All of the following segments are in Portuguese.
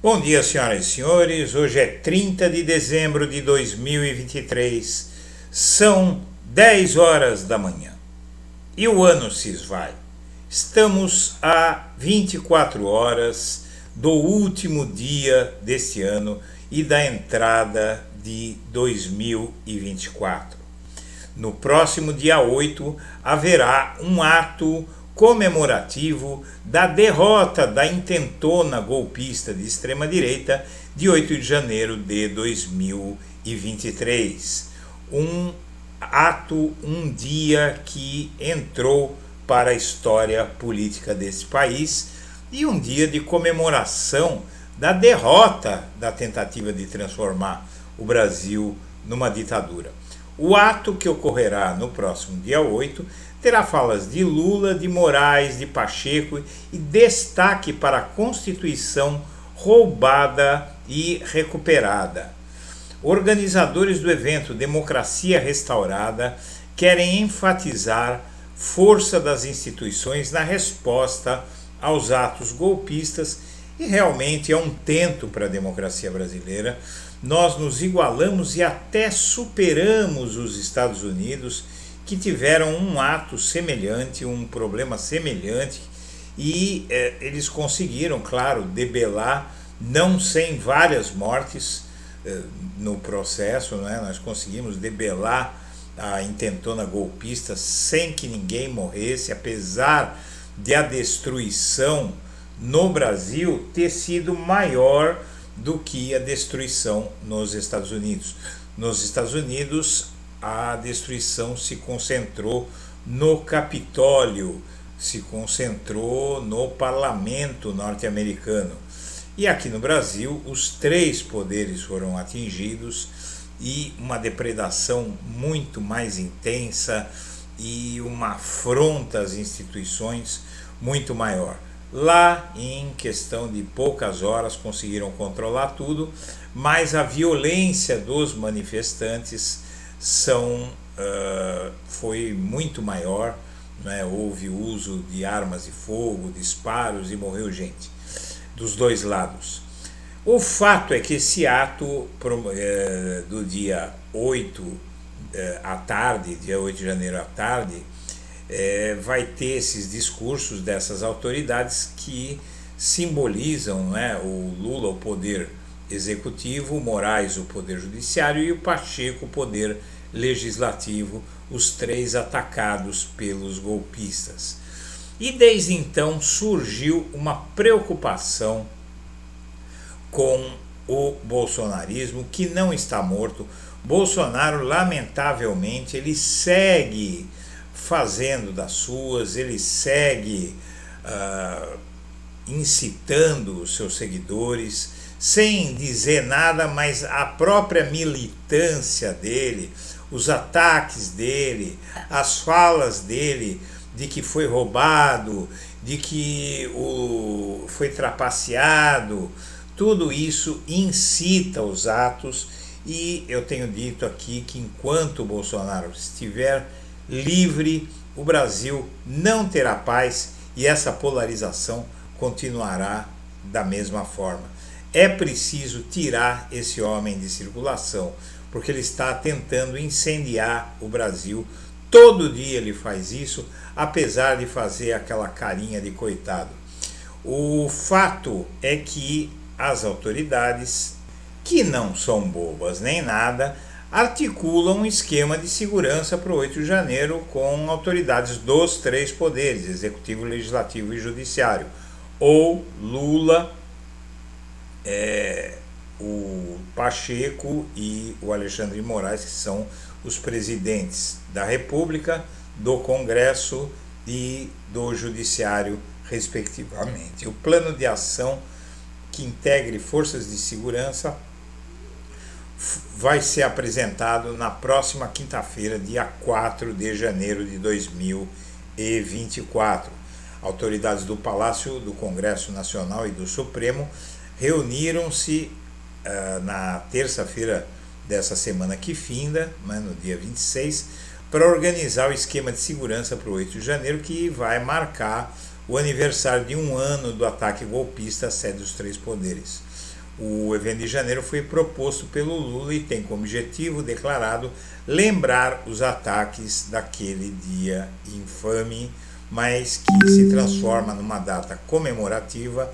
Bom dia, senhoras e senhores. Hoje é 30 de dezembro de 2023. São 10 horas da manhã. E o ano se esvai. Estamos a 24 horas do último dia deste ano e da entrada de 2024. No próximo dia 8 haverá um ato comemorativo da derrota da intentona golpista de extrema-direita de 8 de janeiro de 2023. Um dia que entrou para a história política desse país e um dia de comemoração da derrota da tentativa de transformar o Brasil numa ditadura. O ato, que ocorrerá no próximo dia 8, terá falas de Lula, de Moraes, de Pacheco e destaque para a Constituição roubada e recuperada. Organizadores do evento Democracia Restaurada querem enfatizar força das instituições na resposta aos atos golpistas e realmente é um tento para a democracia brasileira. Nós nos igualamos e até superamos os Estados Unidos, que tiveram um ato semelhante, um problema semelhante, e eles conseguiram, claro, debelar, não sem várias mortes no processo, né? Nós conseguimos debelar a intentona golpista sem que ninguém morresse, apesar de a destruição no Brasil ter sido maior do que a destruição nos Estados Unidos. Nos Estados Unidos, a destruição se concentrou no Capitólio, se concentrou no parlamento norte-americano. E aqui no Brasil, os três poderes foram atingidos e uma depredação muito mais intensa e uma afronta às instituições muito maior. Lá, em questão de poucas horas, conseguiram controlar tudo, mas a violência dos manifestantes foi muito maior, né? Houve uso de armas de fogo, disparos e morreu gente dos dois lados. O fato é que esse ato do dia 8 à tarde, dia 8 de janeiro à tarde, vai ter esses discursos dessas autoridades que simbolizam, né, o Lula, o poder executivo, o Moraes, o poder judiciário, e o Pacheco, o poder legislativo, os três atacados pelos golpistas. E desde então surgiu uma preocupação com o bolsonarismo, que não está morto. Bolsonaro, lamentavelmente, ele segue fazendo das suas, ele segue incitando os seus seguidores, sem dizer nada, mas a própria militância dele, os ataques dele, as falas dele de que foi roubado, de que foi trapaceado, tudo isso incita os atos, e eu tenho dito aqui que enquanto o Bolsonaro estiver livre, o Brasil não terá paz e essa polarização continuará da mesma forma. É preciso tirar esse homem de circulação, porque ele está tentando incendiar o Brasil. Todo dia ele faz isso, apesar de fazer aquela carinha de coitado. O fato é que as autoridades, que não são bobas nem nada, articulam um esquema de segurança para o 8 de janeiro com autoridades dos três poderes, executivo, legislativo e judiciário, ou Lula, o Pacheco e o Alexandre de Moraes, que são os presidentes da República, do Congresso e do Judiciário, respectivamente. O plano de ação que integre forças de segurança vai ser apresentado na próxima quinta-feira, dia 4 de janeiro de 2024. Autoridades do Palácio, do Congresso Nacional e do Supremo reuniram-se na terça-feira dessa semana que finda, né, no dia 26, para organizar o esquema de segurança para o 8 de janeiro, que vai marcar o aniversário de um ano do ataque golpista à sede dos três poderes. O evento de janeiro foi proposto pelo Lula e tem como objetivo declarado lembrar os ataques daquele dia infame, mas que se transforma numa data comemorativa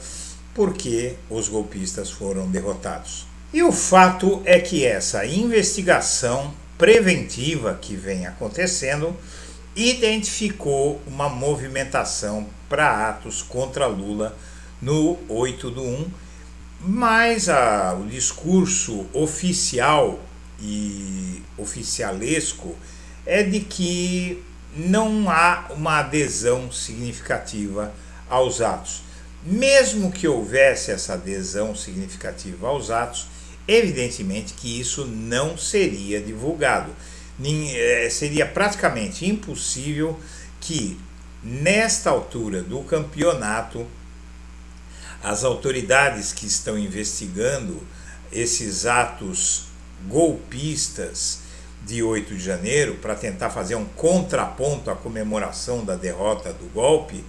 porque os golpistas foram derrotados. E o fato é que essa investigação preventiva que vem acontecendo identificou uma movimentação para atos contra Lula no 8/1, mas o discurso oficial e oficialesco é de que não há uma adesão significativa aos atos. Mesmo que houvesse essa adesão significativa aos atos, evidentemente que isso não seria divulgado. Seria praticamente impossível que, nesta altura do campeonato, as autoridades que estão investigando esses atos golpistas de 8 de janeiro, para tentar fazer um contraponto à comemoração da derrota do golpe,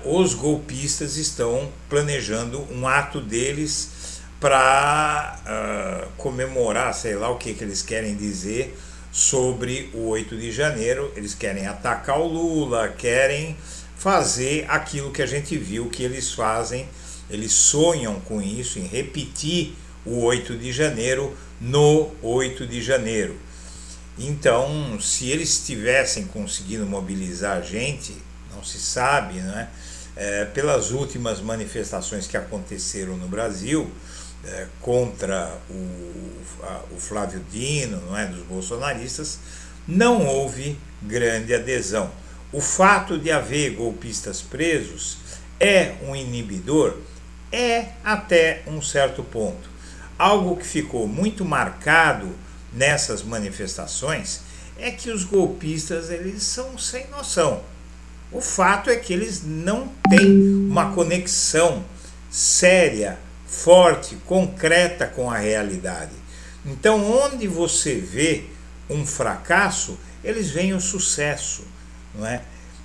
os golpistas estão planejando um ato deles para comemorar, sei lá o que eles querem dizer sobre o 8 de janeiro. Eles querem atacar o Lula, querem fazer aquilo que a gente viu que eles fazem. Eles sonham com isso, em repetir o 8 de janeiro no 8 de janeiro. Então, se eles tivessem conseguido mobilizar a gente, não se sabe, né? Pelas últimas manifestações que aconteceram no Brasil contra o Flávio Dino, não é, dos bolsonaristas, não houve grande adesão. O fato de haver golpistas presos é um inibidor? É, até um certo ponto. Algo que ficou muito marcado nessas manifestações é que os golpistas, eles são sem noção. O fato é que eles não têm uma conexão séria, forte, concreta com a realidade. Então, onde você vê um fracasso, eles veem o sucesso, não é?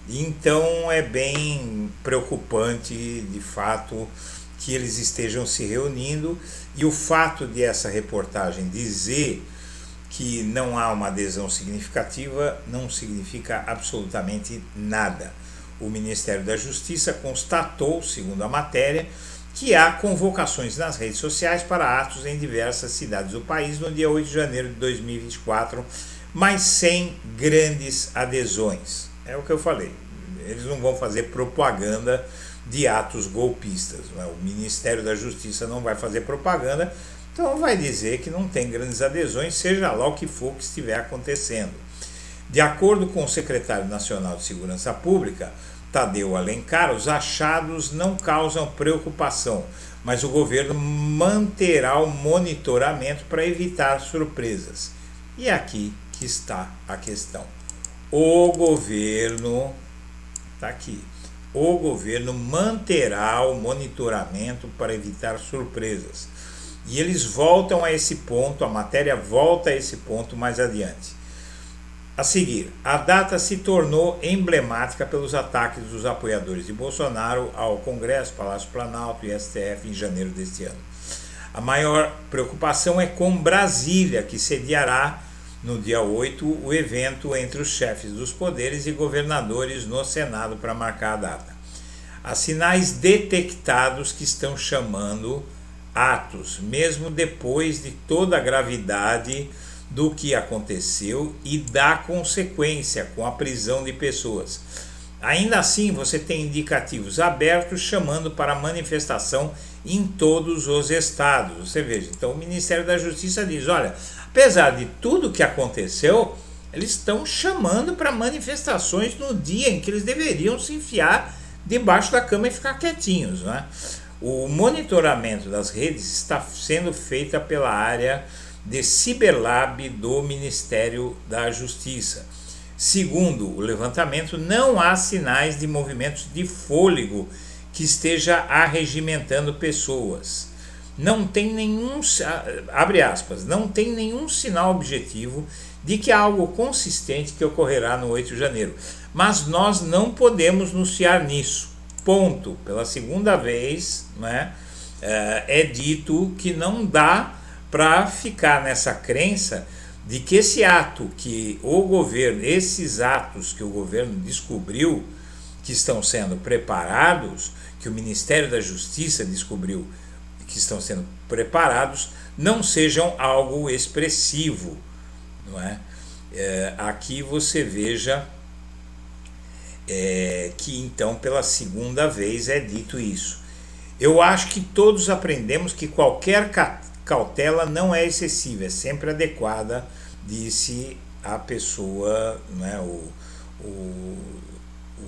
Então é bem preocupante, de fato, que eles estejam se reunindo, e o fato de essa reportagem dizer que não há uma adesão significativa não significa absolutamente nada. O Ministério da Justiça constatou, segundo a matéria, que há convocações nas redes sociais para atos em diversas cidades do país no dia 8 de janeiro de 2024, mas sem grandes adesões. É o que eu falei, eles não vão fazer propaganda de atos golpistas, o Ministério da Justiça não vai fazer propaganda, então vai dizer que não tem grandes adesões, seja lá o que for que estiver acontecendo. De acordo com o secretário nacional de Segurança Pública, Tadeu Alencar, os achados não causam preocupação, mas o governo manterá o monitoramento para evitar surpresas. E é aqui que está a questão. O governo, está aqui, o governo manterá o monitoramento para evitar surpresas. E eles voltam a esse ponto, a matéria volta a esse ponto mais adiante. A seguir, a data se tornou emblemática pelos ataques dos apoiadores de Bolsonaro ao Congresso, Palácio Planalto e STF em janeiro deste ano. A maior preocupação é com Brasília, que sediará no dia 8 o evento entre os chefes dos poderes e governadores no Senado para marcar a data. Há sinais detectados que estão chamando atos, mesmo depois de toda a gravidade do que aconteceu e da consequência com a prisão de pessoas. Ainda assim, você tem indicativos abertos chamando para manifestação em todos os estados. Você veja, então o Ministério da Justiça diz, olha, apesar de tudo que aconteceu, eles estão chamando para manifestações no dia em que eles deveriam se enfiar debaixo da cama e ficar quietinhos, né? O monitoramento das redes está sendo feito pela área de Cyberlab do Ministério da Justiça. Segundo o levantamento, não há sinais de movimentos de fôlego que esteja arregimentando pessoas. Não tem nenhum, abre aspas, não tem nenhum sinal objetivo de que há algo consistente que ocorrerá no 8 de janeiro. Mas nós não podemos nos fiar nisso. Ponto. Pela segunda vez, né, é dito que não dá para ficar nessa crença de que esse ato que o governo, esses atos que o governo descobriu que estão sendo preparados, que o Ministério da Justiça descobriu que estão sendo preparados, não sejam algo expressivo, não é? Aqui você veja que então pela segunda vez é dito isso. Eu acho que todos aprendemos que qualquer cautela não é excessiva, é sempre adequada, disse a pessoa, né, o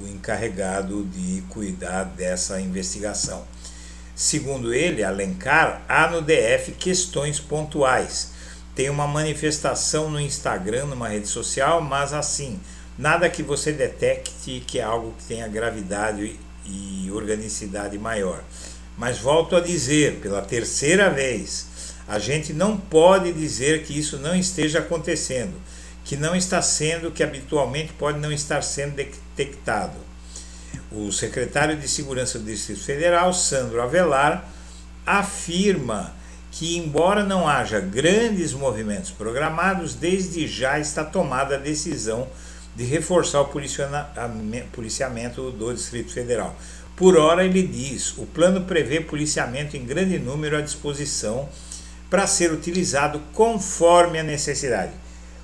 encarregado de cuidar dessa investigação. Segundo ele, Alencar, há no DF questões pontuais. Tem uma manifestação no Instagram, numa rede social, mas assim, nada que você detecte que é algo que tenha gravidade e organicidade maior. Mas volto a dizer, pela terceira vez, a gente não pode dizer que isso não esteja acontecendo, que não está sendo, que habitualmente pode não estar sendo detectado. O secretário de Segurança do Distrito Federal, Sandro Avelar, afirma que, embora não haja grandes movimentos programados, desde já está tomada a decisão de reforçar o policiamento do Distrito Federal. Por hora, ele diz, o plano prevê policiamento em grande número à disposição para ser utilizado conforme a necessidade.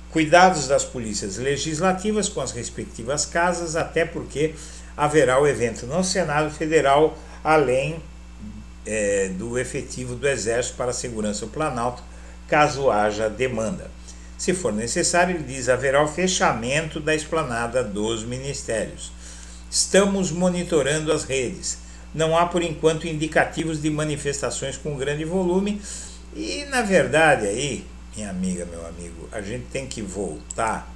Cuidados das polícias legislativas com as respectivas casas, até porque haverá o evento no Senado Federal, além do efetivo do Exército para a segurança do Planalto, caso haja demanda. Se for necessário, ele diz, haverá o fechamento da esplanada dos ministérios. Estamos monitorando as redes. Não há, por enquanto, indicativos de manifestações com grande volume. E, na verdade, aí, minha amiga, meu amigo, a gente tem que voltar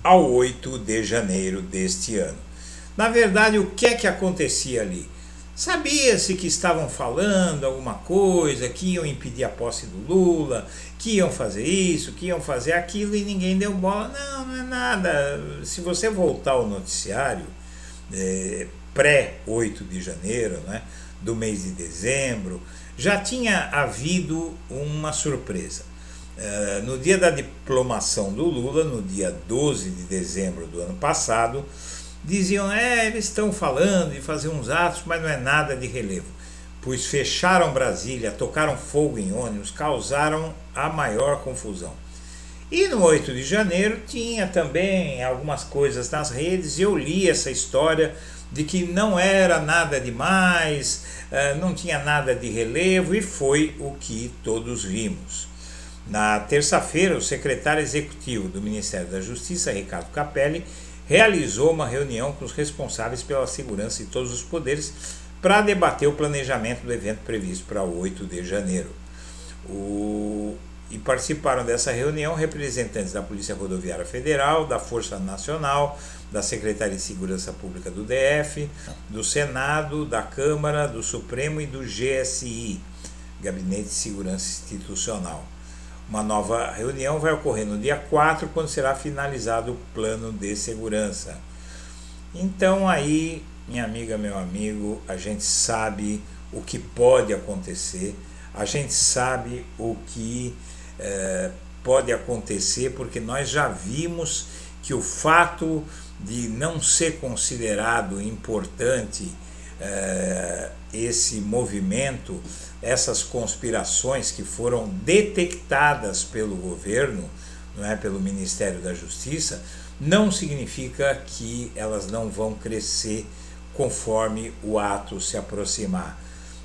ao 8 de janeiro deste ano. Na verdade, o que é que acontecia ali? Sabia-se que estavam falando alguma coisa, que iam impedir a posse do Lula, que iam fazer isso, que iam fazer aquilo, e ninguém deu bola. Não, não é nada. Se você voltar ao noticiário, pré-8 de janeiro, né, do mês de dezembro, já tinha havido uma surpresa. No dia da diplomação do Lula, no dia 12 de dezembro do ano passado, diziam, eles estão falando de fazer uns atos, mas não é nada de relevo, pois fecharam Brasília, tocaram fogo em ônibus, causaram a maior confusão. E no 8 de janeiro tinha também algumas coisas nas redes, e eu li essa história de que não era nada demais, não tinha nada de relevo, e foi o que todos vimos. Na terça-feira, o secretário executivo do Ministério da Justiça, Ricardo Capelli, realizou uma reunião com os responsáveis pela segurança de todos os poderes para debater o planejamento do evento previsto para 8 de janeiro. E participaram dessa reunião representantes da Polícia Rodoviária Federal, da Força Nacional, da Secretaria de Segurança Pública do DF, do Senado, da Câmara, do Supremo e do GSI, Gabinete de Segurança Institucional. Uma nova reunião vai ocorrer no dia 4, quando será finalizado o plano de segurança. Então aí, minha amiga, meu amigo, a gente sabe o que pode acontecer, a gente sabe o que pode acontecer, porque nós já vimos que o fato de não ser considerado importante esse movimento, essas conspirações que foram detectadas pelo governo, não é, pelo Ministério da Justiça, não significa que elas não vão crescer conforme o ato se aproximar.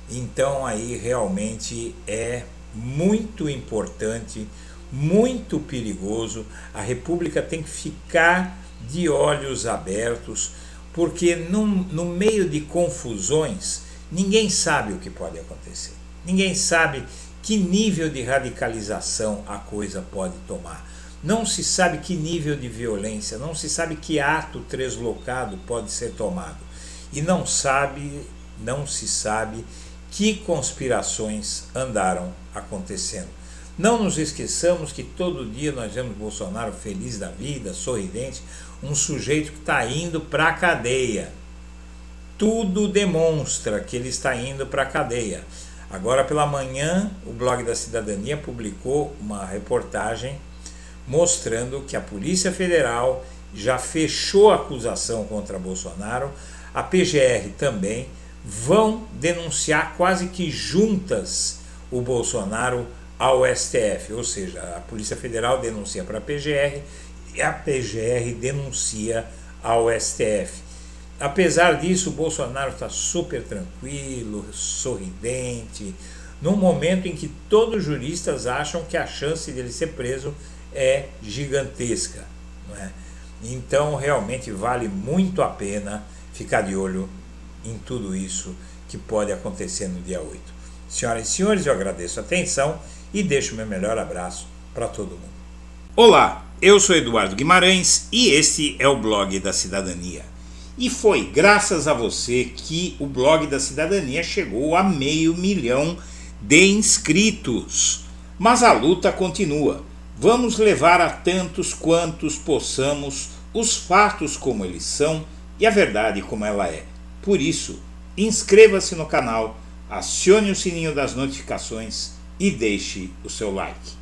Então aí realmente é muito importante, muito perigoso. A República tem que ficar de olhos abertos, porque no meio de confusões, ninguém sabe o que pode acontecer. Ninguém sabe que nível de radicalização a coisa pode tomar. Não se sabe que nível de violência, não se sabe que ato translocado pode ser tomado. E não se sabe que conspirações andaram acontecendo. Não nos esqueçamos que todo dia nós vemos Bolsonaro feliz da vida, sorridente, um sujeito que está indo para a cadeia. Tudo demonstra que ele está indo para a cadeia. Agora pela manhã, o Blog da Cidadania publicou uma reportagem mostrando que a Polícia Federal já fechou a acusação contra Bolsonaro, a PGR também, vão denunciar quase que juntas o Bolsonaro ao STF, ou seja, a Polícia Federal denuncia para a PGR e a PGR denuncia ao STF. Apesar disso, o Bolsonaro está super tranquilo, sorridente, num momento em que todos os juristas acham que a chance dele ser preso é gigantesca, não é? Então realmente vale muito a pena ficar de olho em tudo isso que pode acontecer no dia 8. Senhoras e senhores, eu agradeço a atenção e deixo o meu melhor abraço para todo mundo. Olá, eu sou Eduardo Guimarães e este é o Blog da Cidadania. E foi graças a você que o Blog da Cidadania chegou a 500 mil de inscritos. Mas a luta continua. Vamos levar a tantos quantos possamos os fatos como eles são e a verdade como ela é. Por isso, inscreva-se no canal, acione o sininho das notificações e deixe o seu like.